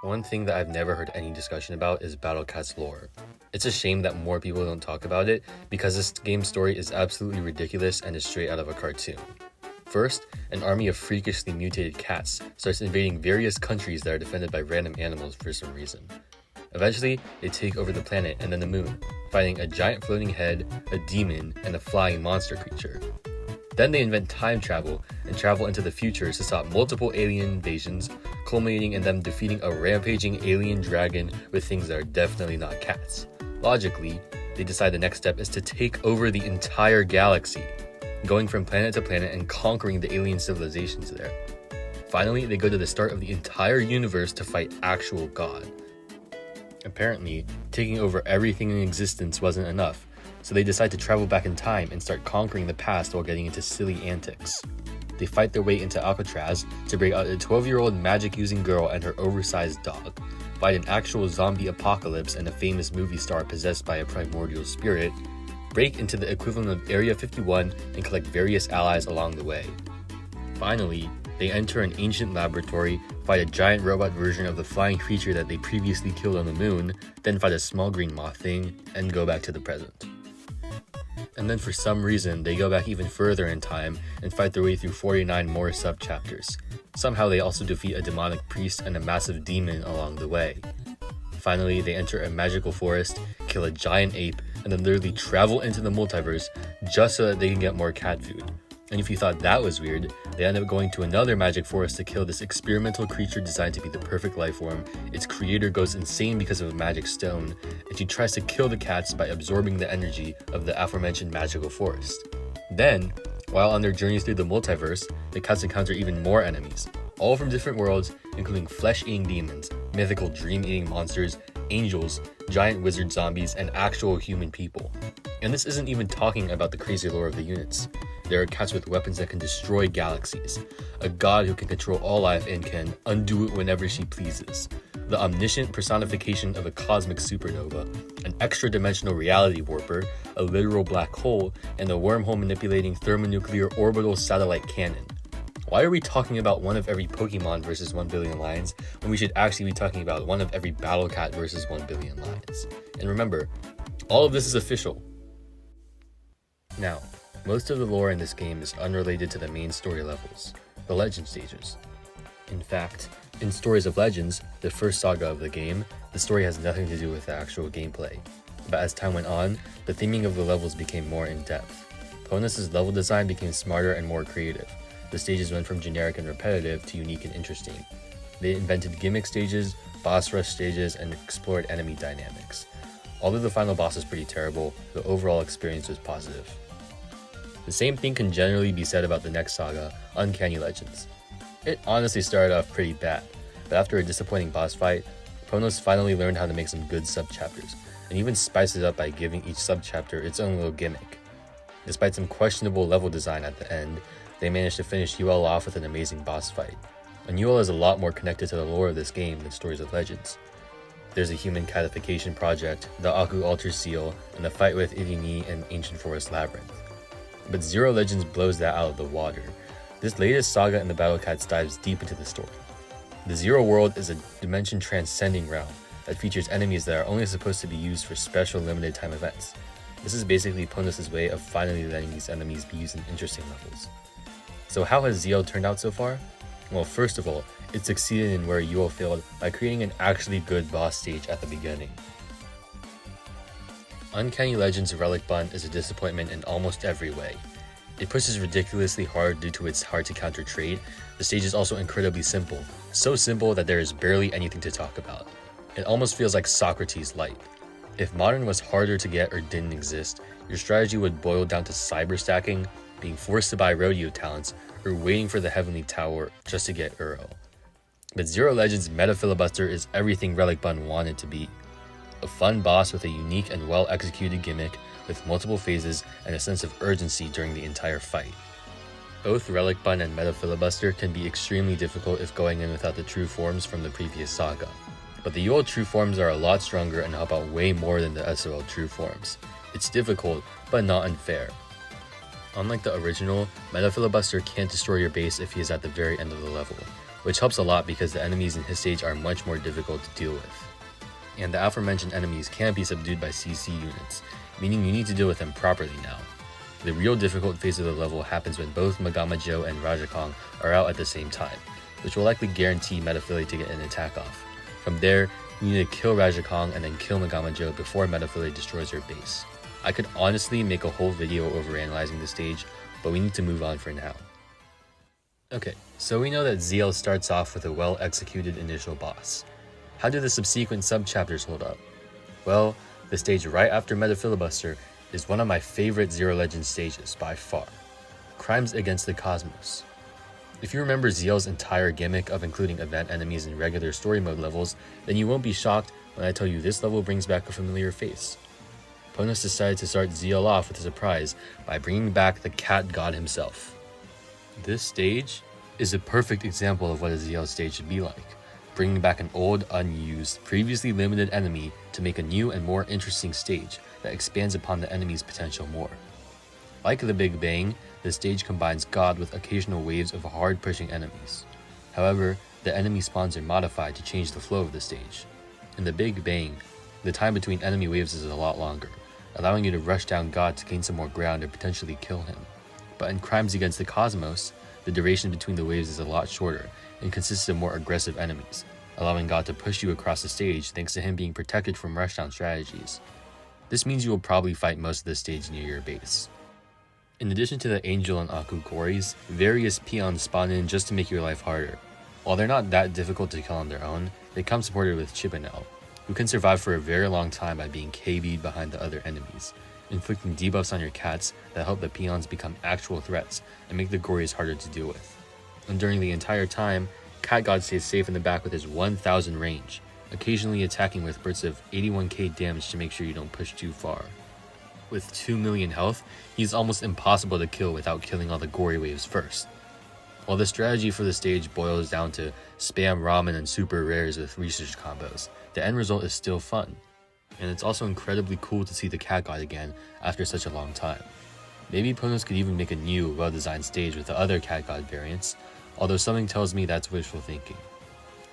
One thing that I've never heard any discussion about is Battle Cat's lore. It's a shame that more people don't talk about it because this game's story is absolutely ridiculous and is straight out of a cartoon. First, an army of freakishly mutated cats starts invading various countries that are defended by random animals for some reason. Eventually, they take over the planet and then the moon, fighting a giant floating head, a demon, and a flying monster creature. Then they invent time travel and travel into the future to stop multiple alien invasions, culminating in them defeating a rampaging alien dragon with things that are definitely not cats. Logically, they decide the next step is to take over the entire galaxy, going from planet to planet and conquering the alien civilizations there. Finally, they go to the start of the entire universe to fight actual God. Apparently, taking over everything in existence wasn't enough, so they decide to travel back in time and start conquering the past while getting into silly antics. They fight their way into Alcatraz to break out a 12-year-old magic-using girl and her oversized dog, fight an actual zombie apocalypse and a famous movie star possessed by a primordial spirit, break into the equivalent of Area 51 and collect various allies along the way. Finally, they enter an ancient laboratory, fight a giant robot version of the flying creature that they previously killed on the moon, then fight a small green moth thing, and go back to the present. And then for some reason, they go back even further in time and fight their way through 49 more sub-chapters. Somehow they also defeat a demonic priest and a massive demon along the way. Finally, they enter a magical forest, kill a giant ape, and then literally travel into the multiverse just so that they can get more cat food. And if you thought that was weird, they end up going to another magic forest to kill this experimental creature designed to be the perfect life form. Its creator goes insane because of a magic stone, and she tries to kill the cats by absorbing the energy of the aforementioned magical forest. Then, while on their journeys through the multiverse, the cats encounter even more enemies, all from different worlds, including flesh-eating demons, mythical dream-eating monsters, angels, giant wizard zombies, and actual human people. And this isn't even talking about the crazy lore of the units. There are cats with weapons that can destroy galaxies, a god who can control all life and can undo it whenever she pleases, the omniscient personification of a cosmic supernova, an extra-dimensional reality warper, a literal black hole, and a wormhole-manipulating thermonuclear orbital satellite cannon. Why are we talking about one of every Pokemon versus 1 billion lions when we should actually be talking about one of every Battle Cat versus 1 billion lions? And remember, all of this is official. Now, most of the lore in this game is unrelated to the main story levels, the Legend stages. In fact, in Stories of Legends, the first saga of the game, the story has nothing to do with the actual gameplay. But as time went on, the theming of the levels became more in-depth. Ponus' level design became smarter and more creative. The stages went from generic and repetitive to unique and interesting. They invented gimmick stages, boss rush stages, and explored enemy dynamics. Although the final boss was pretty terrible, the overall experience was positive. The same thing can generally be said about the next saga, Uncanny Legends. It honestly started off pretty bad, but after a disappointing boss fight, Ponos finally learned how to make some good sub-chapters, and even spiced it up by giving each sub-chapter its own little gimmick. Despite some questionable level design at the end, they managed to finish UL off with an amazing boss fight. And UL is a lot more connected to the lore of this game than Stories of Legends. There's a human catification project, the Aku Altar Seal, and the fight with Irini and Ancient Forest Labyrinth. But Zero Legends blows that out of the water. This latest saga in the Battle Cats dives deep into the story. The Zero World is a dimension-transcending realm that features enemies that are only supposed to be used for special limited time events. This is basically Ponos' way of finally letting these enemies be used in interesting levels. So how has ZL turned out so far? Well, first of all, it succeeded in where UL failed by creating an actually good boss stage at the beginning. Uncanny Legends Relic Bun is a disappointment in almost every way. It pushes ridiculously hard due to its hard-to-counter trait. The stage is also incredibly simple, so simple that there is barely anything to talk about. It almost feels like Socrates Light. If Modern was harder to get or didn't exist, your strategy would boil down to cyber stacking, being forced to buy rodeo talents, or waiting for the Heavenly Tower just to get Uruu. But Zero Legends Meta Filibuster is everything Relic Bun wanted to be. A fun boss with a unique and well-executed gimmick, with multiple phases and a sense of urgency during the entire fight. Both Relic Bun and Meta Filibuster can be extremely difficult if going in without the true forms from the previous saga. But the UL true forms are a lot stronger and help out way more than the SOL true forms. It's difficult, but not unfair. Unlike the original, Meta Filibuster can't destroy your base if he is at the very end of the level, which helps a lot because the enemies in his stage are much more difficult to deal with. And the aforementioned enemies can't be subdued by CC units, meaning you need to deal with them properly now. The real difficult phase of the level happens when both Magama Joe and Rajakong are out at the same time, which will likely guarantee Metaphily to get an attack off. From there, you need to kill Rajakong and then kill Magama Joe before Metaphily destroys your base. I could honestly make a whole video over analyzing the stage, but we need to move on for now. Okay, so we know that ZL starts off with a well-executed initial boss. How do the subsequent sub-chapters hold up? Well, the stage right after Metafilibuster is one of my favorite Zero Legends stages by far. Crimes Against the Cosmos. If you remember ZL's entire gimmick of including event enemies in regular story mode levels, then you won't be shocked when I tell you this level brings back a familiar face. Ponos decided to start ZL off with a surprise by bringing back the cat god himself. This stage is a perfect example of what a ZL stage should be like, bringing back an old, unused, previously limited enemy to make a new and more interesting stage that expands upon the enemy's potential more. Like the Big Bang, the stage combines God with occasional waves of hard-pushing enemies. However, the enemy spawns are modified to change the flow of the stage. In the Big Bang, the time between enemy waves is a lot longer, allowing you to rush down God to gain some more ground or potentially kill him. But in Crimes Against the Cosmos, the duration between the waves is a lot shorter and consists of more aggressive enemies, allowing God to push you across the stage thanks to him being protected from rushdown strategies. This means you will probably fight most of the stage near your base. In addition to the Angel and Aku Gories, various peons spawn in just to make your life harder. While they're not that difficult to kill on their own, they come supported with Chibanel, who can survive for a very long time by being KB'd behind the other enemies, inflicting debuffs on your cats that help the peons become actual threats and make the Gories harder to deal with. And during the entire time, Cat God stays safe in the back with his 1000 range, occasionally attacking with bursts of 81k damage to make sure you don't push too far. With 2 million health, he's almost impossible to kill without killing all the gory waves first. While the strategy for the stage boils down to spam ramen and super rares with research combos, the end result is still fun. And it's also incredibly cool to see the Cat God again after such a long time. Maybe Ponos could even make a new, well-designed stage with the other Cat God variants, although something tells me that's wishful thinking.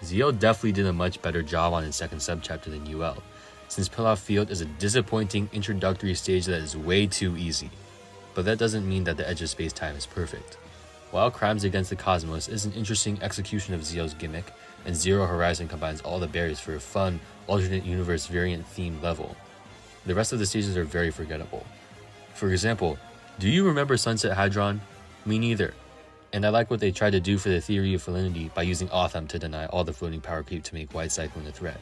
ZL definitely did a much better job on its second subchapter than UL, since Pilaf Field is a disappointing introductory stage that is way too easy. But that doesn't mean that the Edge of Space-Time is perfect. While Crimes Against the Cosmos is an interesting execution of ZL's gimmick, and Zero Horizon combines all the barriers for a fun, alternate universe variant-themed level, the rest of the stages are very forgettable. For example, do you remember Sunset Hadron? Me neither. And I like what they tried to do for the Theory of Felinity by using Autumn to deny all the floating power creep to make White Cyclone a threat.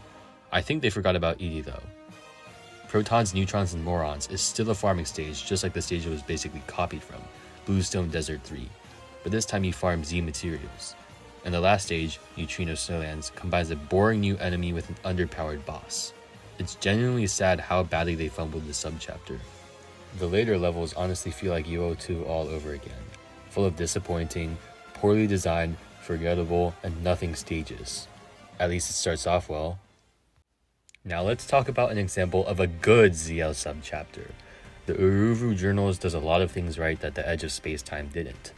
I think they forgot about Edie though. Protons, Neutrons, and Morons is still a farming stage just like the stage it was basically copied from, Bluestone Desert 3, but this time you farm Z materials. And the last stage, Neutrino Snowlands, combines a boring new enemy with an underpowered boss. It's genuinely sad how badly they fumbled this subchapter. The later levels honestly feel like UO2 all over again, full of disappointing, poorly designed, forgettable, and nothing stages. At least it starts off well. Now let's talk about an example of a good ZL subchapter. The Uruu Journals does a lot of things right that the Edge of Space-Time didn't.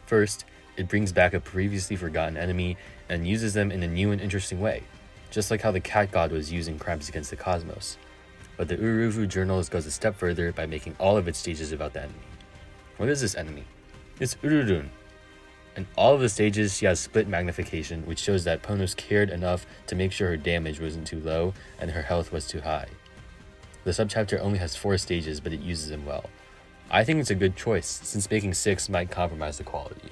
First, it brings back a previously forgotten enemy and uses them in a new and interesting way, just like how the Cat God was used in Crimes Against the Cosmos. But the Uruu Journals goes a step further by making all of its stages about the enemy. What is this enemy? It's Ururun. In all of the stages, she has split magnification, which shows that Ponos cared enough to make sure her damage wasn't too low and her health was too high. The subchapter only has 4 stages, but it uses them well. I think it's a good choice, since making 6 might compromise the quality.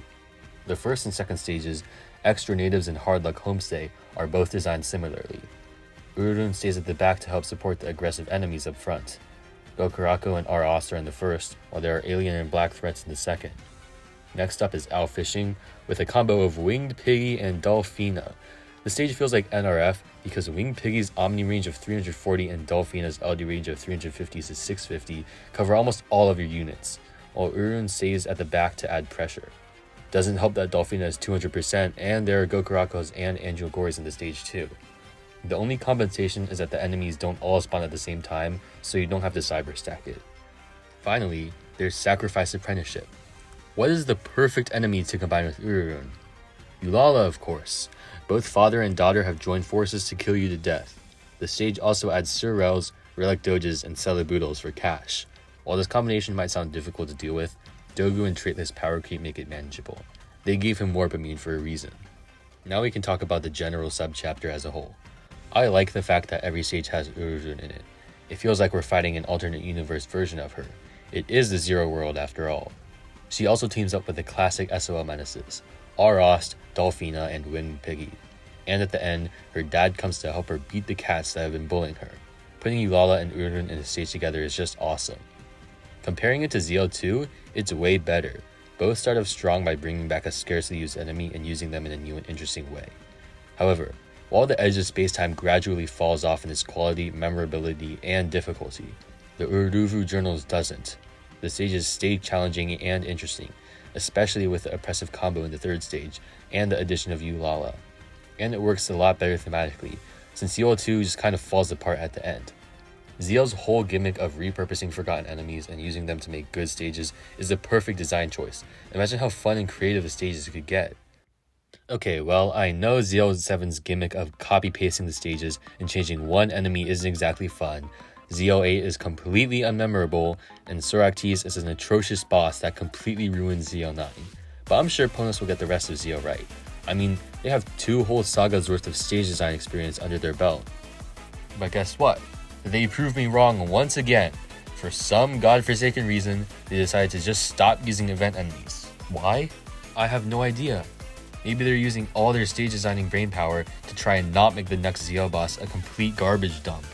The first and second stages, Extra Natives and Hard Luck Homestay, are both designed similarly. Ururun stays at the back to help support the aggressive enemies up front. Gokurako and Aros are in the first, while there are alien and black threats in the second. Next up is Owl Fishing, with a combo of Winged Piggy and Dolphina. The stage feels like NRF because Winged Piggy's Omni range of 340 and Dolphina's LD range of 350 to 650 cover almost all of your units, while Urun stays at the back to add pressure. Doesn't help that Dolphina is 200% and there are Gokurakos and Angel Gories in the stage too. The only compensation is that the enemies don't all spawn at the same time, so you don't have to cyber stack it. Finally, there's Sacrifice Apprenticeship. What is the perfect enemy to combine with Ururun? Ulala, of course. Both father and daughter have joined forces to kill you to death. The stage also adds Surreals, Relic Doges, and Celeboodles for cash. While this combination might sound difficult to deal with, Dogu and Traitless Power Creep make it manageable. They gave him Warpamine for a reason. Now we can talk about the general subchapter as a whole. I like the fact that every stage has Uruu in it. It feels like we're fighting an alternate universe version of her. It is the Zero World after all. She also teams up with the classic SOL menaces, Arost, Dolphina, and Wind Piggy. And at the end, her dad comes to help her beat the cats that have been bullying her. Putting Ulala and Uruu in a stage together is just awesome. Comparing it to ZL2, it's way better. Both start off strong by bringing back a scarcely used enemy and using them in a new and interesting way. However, while the edge of space-time gradually falls off in its quality, memorability, and difficulty, the Uruu Journals doesn't. The stages stay challenging and interesting, especially with the oppressive combo in the third stage and the addition of Ulala. And it works a lot better thematically, since ZL2 just kind of falls apart at the end. ZL's whole gimmick of repurposing forgotten enemies and using them to make good stages is the perfect design choice. Imagine how fun and creative the stages could get. Okay, well, I know ZL7's gimmick of copy-pasting the stages and changing one enemy isn't exactly fun. ZL8 is completely unmemorable, and Soractes is an atrocious boss that completely ruins ZL9. But I'm sure Ponus will get the rest of ZL right. I mean, they have 2 whole sagas worth of stage design experience under their belt. But guess what? They proved me wrong once again. For some godforsaken reason, they decided to just stop using event enemies. Why? I have no idea. Maybe they're using all their stage designing brainpower to try and not make the next ZL boss a complete garbage dump.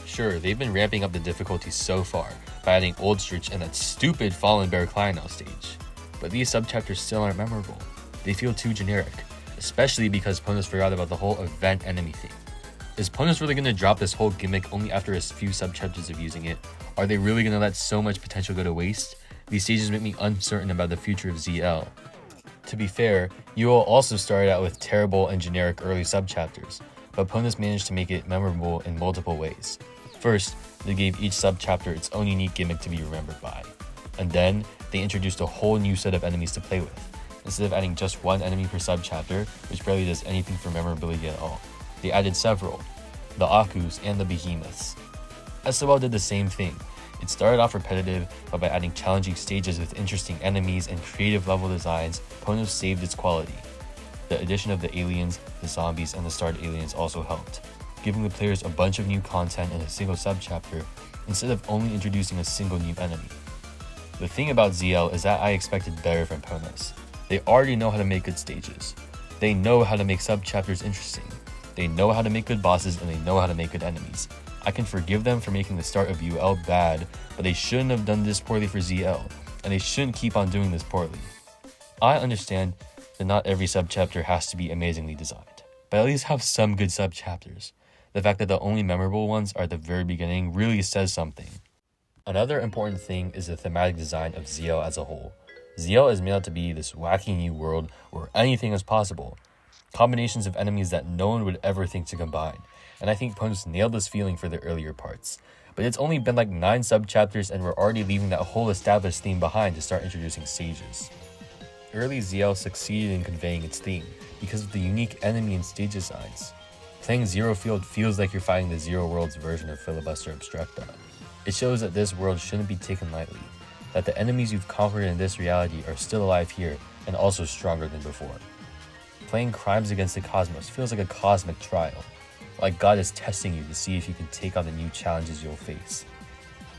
Sure, they've been ramping up the difficulty so far by adding Old Stretch and that stupid Fallen Bear Clienel stage. But these subchapters still aren't memorable. They feel too generic, especially because Ponus forgot about the whole event enemy thing. Is Ponus really going to drop this whole gimmick only after a few subchapters of using it? Are they really going to let so much potential go to waste? These stages make me uncertain about the future of ZL. To be fair, UO also started out with terrible and generic early subchapters, but Ponus managed to make it memorable in multiple ways. First, they gave each subchapter its own unique gimmick to be remembered by. And then, they introduced a whole new set of enemies to play with. Instead of adding just one enemy per subchapter, which barely does anything for memorability at all, they added several, the Akus and the Behemoths. SOL did the same thing. It started off repetitive, but by adding challenging stages with interesting enemies and creative level designs, Ponus saved its quality. The addition of the aliens, the zombies, and the starred aliens also helped, giving the players a bunch of new content in a single subchapter instead of only introducing a single new enemy. The thing about ZL is that I expected better from Ponus. They already know how to make good stages. They know how to make subchapters interesting. They know how to make good bosses, and they know how to make good enemies. I can forgive them for making the start of UL bad, but they shouldn't have done this poorly for ZL, and they shouldn't keep on doing this poorly. I understand that not every subchapter has to be amazingly designed, but at least have some good subchapters. The fact that the only memorable ones are at the very beginning really says something. Another important thing is the thematic design of ZL as a whole. ZL is made out to be this wacky new world where anything is possible. Combinations of enemies that no one would ever think to combine, and I think Ponus nailed this feeling for the earlier parts. But it's only been like 9 subchapters and we're already leaving that whole established theme behind to start introducing stages. Early ZL succeeded in conveying its theme because of the unique enemy and stage designs. Playing Zero Field feels like you're fighting the Zero World's version of Filibuster Obstructa. It shows that this world shouldn't be taken lightly, that the enemies you've conquered in this reality are still alive here and also stronger than before. Playing Crimes Against the Cosmos feels like a cosmic trial, like God is testing you to see if you can take on the new challenges you'll face.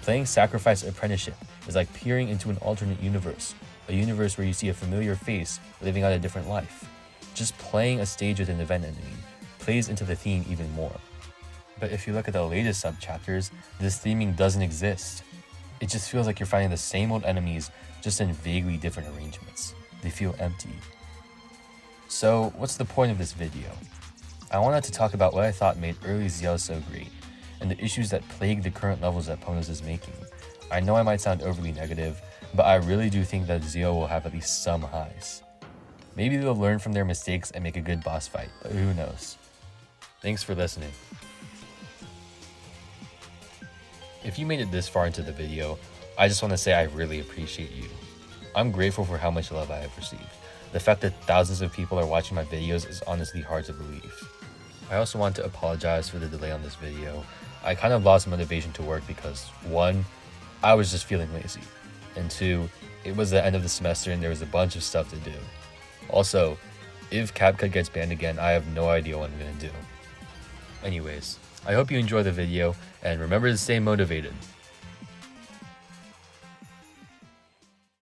Playing Sacrifice Apprenticeship is like peering into an alternate universe, a universe where you see a familiar face living out a different life. Just playing a stage with an event enemy plays into the theme even more. But if you look at the latest subchapters, this theming doesn't exist. It just feels like you're fighting the same old enemies, just in vaguely different arrangements. They feel empty. So, what's the point of this video? I wanted to talk about what I thought made early ZL so great, and the issues that plague the current levels that Ponus is making. I know I might sound overly negative, but I really do think that ZL will have at least some highs. Maybe they'll learn from their mistakes and make a good boss fight, but who knows. Thanks for listening. If you made it this far into the video, I just want to say I really appreciate you. I'm grateful for how much love I have received. The fact that thousands of people are watching my videos is honestly hard to believe. I also want to apologize for the delay on this video. I kind of lost motivation to work because 1, I was just feeling lazy, and 2, it was the end of the semester and there was a bunch of stuff to do. Also, if CapCut gets banned again, I have no idea what I'm gonna do. Anyways, I hope you enjoy the video and remember to stay motivated.